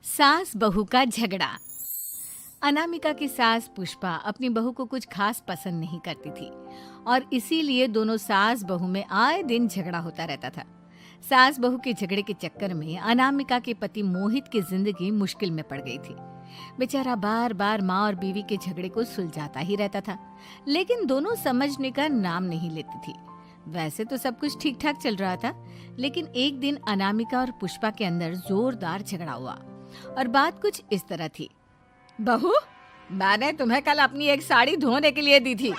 सास बहू का झगड़ा। अनामिका की सास पुष्पा अपनी बहू को कुछ खास पसंद नहीं करती थी और इसीलिए दोनों सास बहू में आए दिन झगड़ा होता रहता था। सास बहू के झगड़े के चक्कर में अनामिका के पति मोहित की जिंदगी मुश्किल में पड़ गई थी। बेचारा बार बार माँ और बीवी के झगड़े को सुलझाता ही रहता था, लेकिन दोनों समझने का नाम नहीं लेती थी। वैसे तो सब कुछ ठीक ठाक चल रहा था, लेकिन एक दिन अनामिका और पुष्पा के अंदर जोरदार झगड़ा हुआ और बात कुछ इस तरह थी। बहू, मैंने तुम्हें कल अपनी एक साड़ी धोने के लिए दी थी।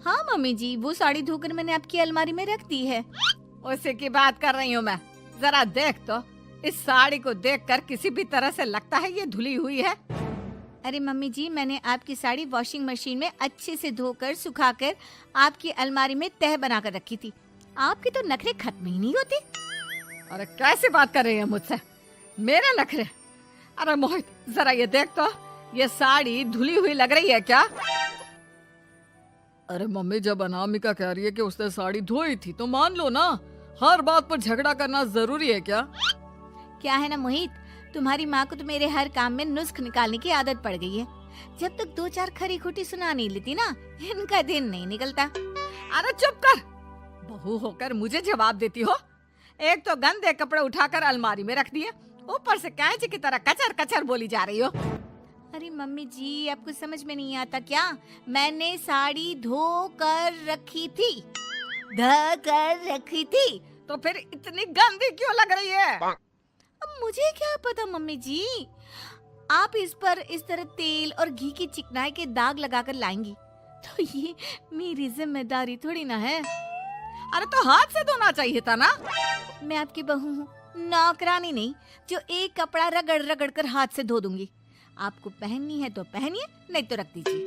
हाँ मम्मी जी, वो साड़ी धोकर मैंने आपकी अलमारी में रख दी है। उसी की बात कर रही हूँ मैं। जरा देख तो, इस साड़ी को देखकर किसी भी तरह से लगता है ये धुली हुई है। अरे मम्मी जी, मैंने आपकी साड़ी वॉशिंग मशीन में अच्छे से धोकर सुखाकर आपकी अलमारी में तह बनाकर रखी थी। आपके तो नखरे खत्म ही नहीं होते। अरे कैसी बात कर रही है मुझसे? मेरे नखरे? अरे मोहित, जरा ये देख तो, ये साड़ी धुली हुई लग रही है क्या? अरे मम्मी, जब अनामिका कह रही है कि उसने साड़ी धोई थी तो मान लो ना। हर बात पर झगड़ा करना जरूरी है क्या? क्या है ना मोहित, तुम्हारी माँ को तो मेरे हर काम में नुस्ख निकालने की आदत पड़ गई है। जब तक दो चार खरी खोटी सुना नहीं लेती ना, इनका दिन नहीं निकलता। अरे चुप कर, बहू होकर मुझे जवाब देती हो। एक तो गंदे कपड़े उठाकर अलमारी में रख दिए, ऊपर से कैंची की तरह कचर कचर बोली जा रही हो। अरे मम्मी जी, आपको समझ में नहीं आता क्या? मैंने साड़ी धो कर रखी थी। तो फिर इतनी गंदी क्यों लग रही है? अब मुझे क्या पता मम्मी जी, आप इस पर इस तरह तेल और घी की चिकनाई के दाग लगाकर लाएंगी तो ये मेरी जिम्मेदारी थोड़ी ना है। अरे तो हाथ से धोना चाहिए था ना। मैं आपकी बहू हूँ, नौकरानी नहीं जो एक कपड़ा रगड़ रगड़ कर हाथ से धो दूंगी। आपको पहननी है तो पहनिए, नहीं तो रख दीजिए।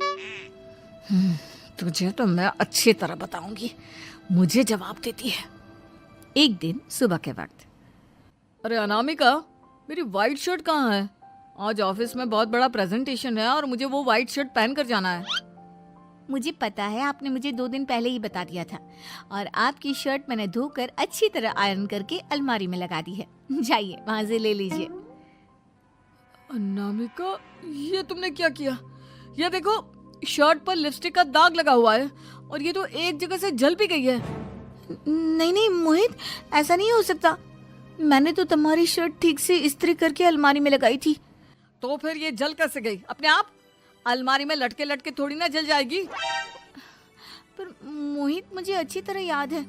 तुझे तो मैं अच्छी तरह बताऊंगी, मुझे जवाब देती है। एक दिन सुबह के वक्त, अरे अनामिका, मेरी व्हाइट शर्ट कहाँ है? आज ऑफिस में बहुत बड़ा प्रेजेंटेशन है और मुझे वो व्हाइट शर्ट पहन कर जाना है। मुझे पता है, आपने मुझे 2 दिन पहले ही बता दिया था और आपकी शर्ट मैंने धोकर अच्छी तरह आयरन करके अलमारी में लगा दी है। जाइए वहां से ले लीजिए। अनामिका, ये तुमने क्या किया? ये देखो, शर्ट पर लिपस्टिक का दाग लगा हुआ है और ये तो एक जगह से जल भी गई है। नहीं नहीं मोहित, ऐसा नहीं हो सकता। मैंने तो तुम्हारी शर्ट ठीक से इस्त्री करके अलमारी में लगाई थी। तो फिर ये जल कैसे गई अपने आप? अलमारी में लटके लटके थोड़ी ना जल जाएगी। पर मोहित, मुझे अच्छी तरह याद है।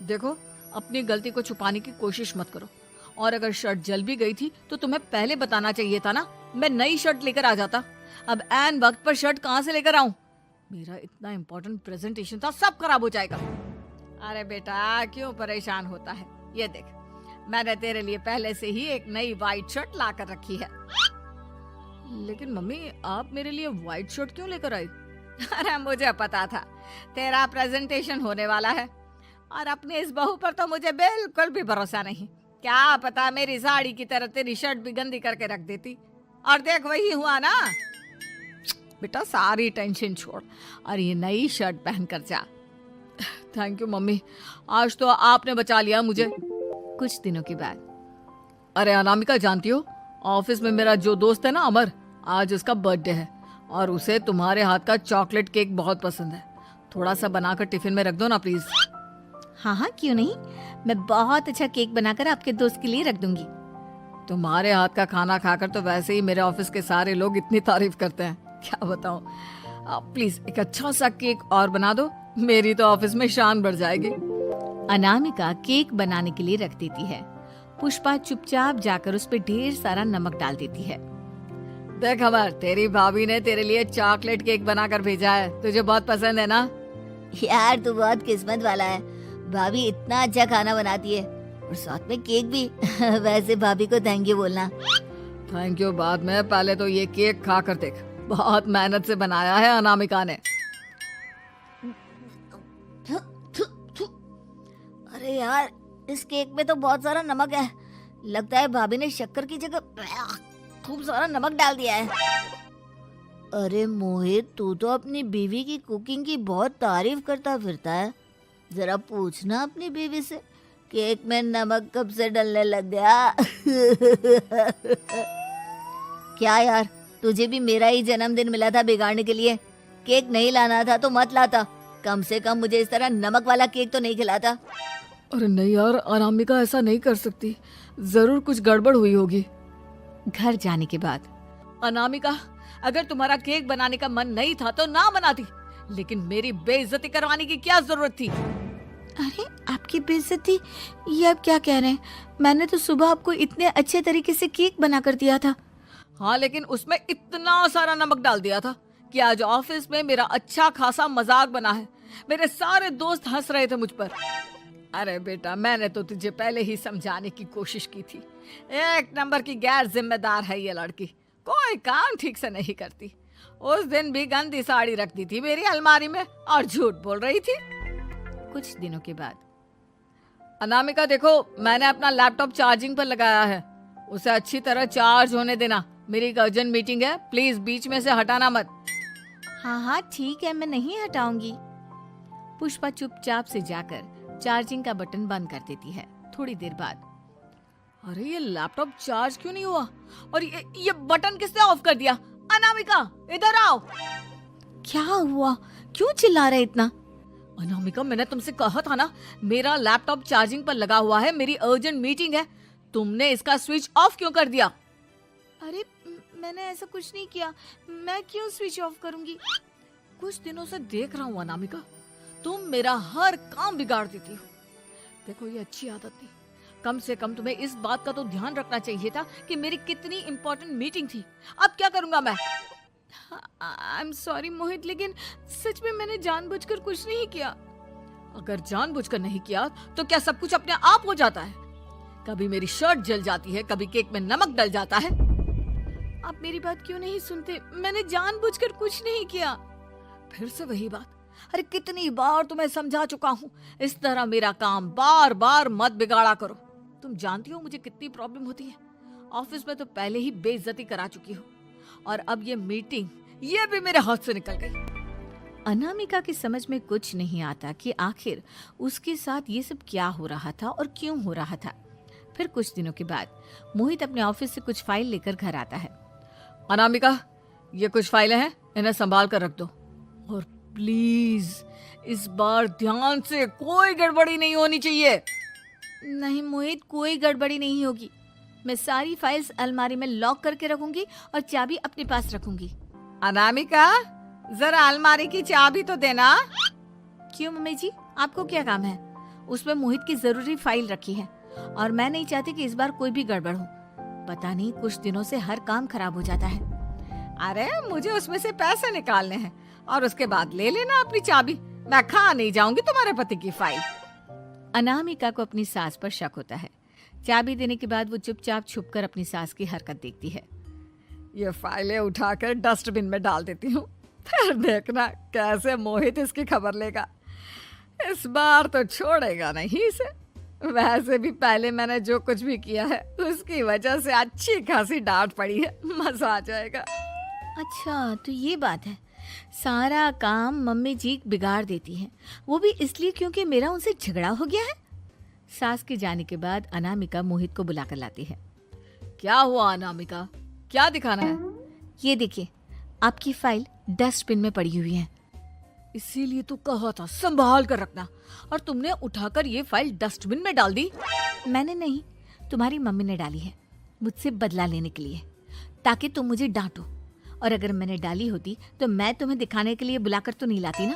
देखो, अपनी गलती को छुपाने की कोशिश मत करो। और अगर शर्ट जल भी गई थी तो तुम्हें पहले बताना चाहिए था ना। मैं नई शर्ट लेकर आ जाता। अब ऐन वक्त पर शर्ट कहाँ से लेकर आऊं? मेरा इतना इम्पोर्टेंट प्रेजेंटेशन था, सब खराब हो जाएगा। अरे बेटा, क्यों परेशान होता है? ये देख, मैंने तेरे लिए पहले से ही एक नई व्हाइट शर्ट ला कर रखी है। लेकिन मम्मी, आप मेरे लिए व्हाइट शर्ट क्यों लेकर आई? अरे मुझे पता था तेरा प्रेजेंटेशन होने वाला है और अपनी इस बहू पर तो मुझे बिल्कुल भी भरोसा नहीं। क्या पता मेरी साड़ी की तरह तेरी शर्ट भी गंदी करके रख देती। और देख, वही हुआ ना। बेटा, सारी टेंशन छोड़ और ये नई शर्ट पहन कर जा। थैंक यू मम्मी, आज तो आपने बचा लिया मुझे। कुछ दिनों के बाद, अरे अनामिका, जानती हो, ऑफिस में मेरा जो दोस्त है ना अमर, आज उसका बर्थडे है और उसे तुम्हारे हाथ का चॉकलेट केक बहुत पसंद है। थोड़ा सा बनाकर टिफिन में रख दो ना प्लीज। हाँ हाँ, क्यों नहीं। मैं बहुत अच्छा केक बनाकर आपके दोस्त के लिए रख दूंगी। तुम्हारे हाथ का खाना खाकर तो वैसे ही मेरे ऑफिस के सारे लोग इतनी तारीफ करते हैं, क्या बताऊं। प्लीज एक अच्छा सा केक और बना दो, मेरी तो ऑफिस में शान बढ़ जाएगी। अनामिका केक बनाने के लिए रख देती है। पुष्पा चुपचाप जाकर उस पे ढेर सारा नमक डाल देती है। देख अमर, तेरी भाभी ने तेरे लिए चॉकलेट केक बनाकर भेजा है, तुझे बहुत पसंद है ना? यार, तू बहुत किस्मत वाला है। भाभी इतना अच्छा खाना बनाती है और साथ में केक भी। वैसे भाभी को थैंक यू बोलना। थैंक यू बाद में, पहले तो ये केक खा कर देख। बहुत मेहनत से बनाया है अनामिका ने। अरे यार, इस केक में तो बहुत सारा नमक है। लगता है भाभी ने शक्कर की जगह खूब सारा नमक डाल दिया है। अरे मोहित, तू तो अपनी बीवी की कुकिंग की बहुत तारीफ करता फिरता है। जरा पूछना अपनी बीवी से, केक में नमक कब से डलने लग गया। क्या यार, तुझे भी मेरा ही जन्मदिन मिला था बिगाड़ने के लिए। केक नहीं लाना था तो मत लाता, कम से कम मुझे इस तरह नमक वाला केक तो नहीं खिलाता। अरे नहीं यार, अनामिका ऐसा नहीं कर सकती, जरूर कुछ गड़बड़ हुई होगी। घर जाने के बाद अनामिका, अगर तुम्हारा केक बनाने का मन नहीं था तो ना बनाती, लेकिन मेरी बेइज्जती करवाने की क्या जरूरत थी? अरे आपकी बेइज्जती, ये आप क्या कह रहे हैं? मैंने तो सुबह आपको इतने अच्छे तरीके से केक बना कर दिया था। हाँ, लेकिन उसमें इतना सारा नमक डाल दिया था कि आज ऑफिस में मेरा अच्छा खासा मजाक बना है। मेरे सारे दोस्त हंस रहे थे मुझ पर। अरे बेटा, मैंने तो तुझे पहले ही समझाने की कोशिश की थी। एक नंबर की गैर जिम्मेदार है ये लड़की, कोई काम ठीक से नहीं करती। उस दिन भी गंदी साड़ी रख दी थी मेरी अलमारी में और झूठ बोल रही थी। कुछ दिनों के बाद अनामिका देखो, मैंने अपना लैपटॉप चार्जिंग पर लगाया है, उसे अच्छी तरह चार्ज होने देना। मेरी एक अर्जेंट मीटिंग है, प्लीज बीच में से हटाना मत। हाँ हाँ ठीक है, मैं नहीं हटाऊंगी। पुष्पा चुपचाप से जाकर चार्जिंग का बटन बंद कर देती है। थोड़ी देर बाद अरे ये लैपटॉप चार्ज क्यों नहीं हुआ? और ये बटन किसने ऑफ कर दिया? अनामिका इधर आओ। क्या हुआ, क्यों चिल्ला रहे इतना? अनामिका, मैंने तुमसे कहा था ना, मेरा लैपटॉप चार्जिंग पर लगा हुआ है, मेरी अर्जेंट मीटिंग है। तुमने इसका स्विच ऑफ क्यों कर दिया? अरे मैंने ऐसा कुछ नहीं किया, मैं क्यों स्विच ऑफ करूंगी? कुछ दिनों से देख रहा हूँ अनामिका, तुम मेरा हर काम बिगाड़ देती हो। देखो, ये अच्छी आदत नहीं। कम से कम तुम्हें इस बात का तो ध्यान रखना चाहिए था कि मेरी कितनी इंपॉर्टेंट मीटिंग थी। अब क्या करूंगा मैं? आई एम सॉरी मोहित, लेकिन सच में मैंने जानबूझकर कुछ नहीं किया। अगर जानबूझकर नहीं किया तो क्या सब कुछ अपने आप हो जाता है? कभी मेरी शर्ट जल जाती है, कभी केक में नमक डल जाता है। आप मेरी बात क्यों नहीं सुनते? मैंने जानबूझकर कुछ नहीं किया। फिर से वही बात। अरे कितनी बार तुम्हें समझा चुका हूँ, इस तरह मेरा काम बार बार मत बिगाड़ा करो। तुम जानती हो मुझे कितनी प्रॉब्लम होती है। ऑफिस में तो पहले ही बेइज्जती करा चुकी हो, और अब ये मीटिंग, ये भी मेरे हाथ से निकल गई। अनामिका की समझ में कुछ नहीं आता कि आखिर उसके साथ ये सब क्या हो रहा था और क्यों हो रहा था। फिर कुछ दिनों के बाद मोहित अपने ऑफिस से कुछ फाइल लेकर घर आता है। अनामिका, ये कुछ फाइलें हैं, इन्हें संभाल कर रख दो। और प्लीज इस बार ध्यान से, कोई गड़बड़ी नहीं होनी चाहिए। नहीं मोहित, कोई गड़बड़ी नहीं होगी। मैं सारी फाइल्स अलमारी में लॉक करके रखूंगी और चाबी अपने पास रखूंगी। अनामिका, जरा अलमारी की चाबी तो देना। क्यों मम्मी जी, आपको क्या काम है? उसमें मोहित की जरूरी फाइल रखी है और मैं नहीं चाहती कि इस बार कोई भी गड़बड़ हो। पता नहीं कुछ दिनों से हर काम खराब हो जाता है। अरे मुझे उसमें से पैसे निकालने हैं और उसके बाद ले लेना अपनी चाबी। मैं खा नहीं जाऊंगी तुम्हारे पति की फाइल। अनामिका को अपनी सास पर शक होता है। चाबी देने के बाद वो चुपचाप छुपकर अपनी सास की हरकत देखती है। ये फाइलें उठाकर डस्टबिन में डाल देती हूँ, फिर देखना कैसे मोहित इसकी खबर लेगा। इस बार तो छोड़ेगा नहीं इसे। वैसे भी पहले मैंने जो कुछ भी किया है उसकी वजह से अच्छी खासी डांट पड़ी है, मजा आ जाएगा। अच्छा तो ये बात है, सारा काम मम्मी जी बिगाड़ देती हैं, वो भी इसलिए क्योंकि मेरा उनसे झगड़ा हो गया है। सास के जाने के बाद अनामिका मोहित को बुलाकर लाती है। क्या हुआ अनामिका, क्या दिखाना है? ये देखिए, आपकी फाइल डस्टबिन में पड़ी हुई है। इसीलिए तो कहा था संभाल कर रखना, और तुमने उठाकर ये फाइल डस्टबिन में डाल दी। मैंने नहीं, तुम्हारी मम्मी ने डाली है, मुझसे बदला लेने के लिए, ताकि तुम मुझे डांटो। और अगर मैंने डाली होती तो मैं तुम्हें दिखाने के लिए बुलाकर तो नहीं लाती ना।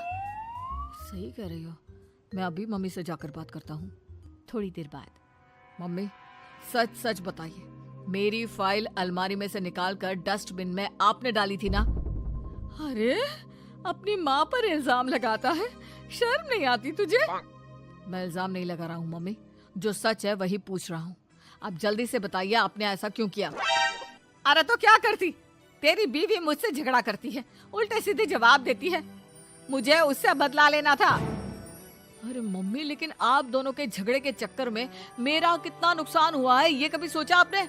सही कह रही हो, मैं अभी मम्मी से जाकर बात करता हूँ। थोड़ी देर बाद, मम्मी सच सच बताइए, मेरी फाइल अलमारी में से निकाल कर डस्टबिन में आपने डाली थी ना? अरे अपनी माँ पर इल्जाम लगाता है, शर्म नहीं आती तुझे? मैं इल्जाम नहीं लगा रहा हूँ मम्मी, जो सच है वही पूछ रहा हूँ। आप जल्दी से बताइए आपने ऐसा क्यों किया? अरे तो क्या करती, तेरी बीवी मुझसे झगड़ा करती है, उल्टे सीधे जवाब देती है, मुझे उससे बदला लेना था। अरे मम्मी, लेकिन आप दोनों के झगड़े के चक्कर में मेरा कितना नुकसान हुआ है, ये कभी सोचा आपने?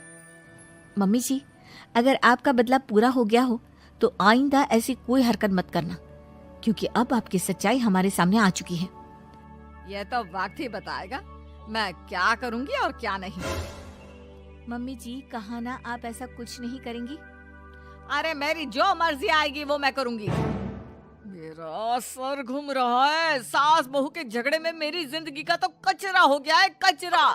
मम्मी जी, अगर आपका बदला पूरा हो गया हो तो आइंदा ऐसी कोई हरकत मत करना, क्योंकि अब आपकी सच्चाई हमारे सामने आ चुकी है। यह तो वक्त ही बताएगा मैं क्या करूंगी और क्या नहीं। मम्मी जी, कहा ना आप ऐसा कुछ नहीं करेंगी। अरे मेरी जो मर्जी आएगी वो मैं करूंगी। मेरा सर घूम रहा है। सास बहू के झगड़े में मेरी जिंदगी का तो कचरा हो गया है, कचरा।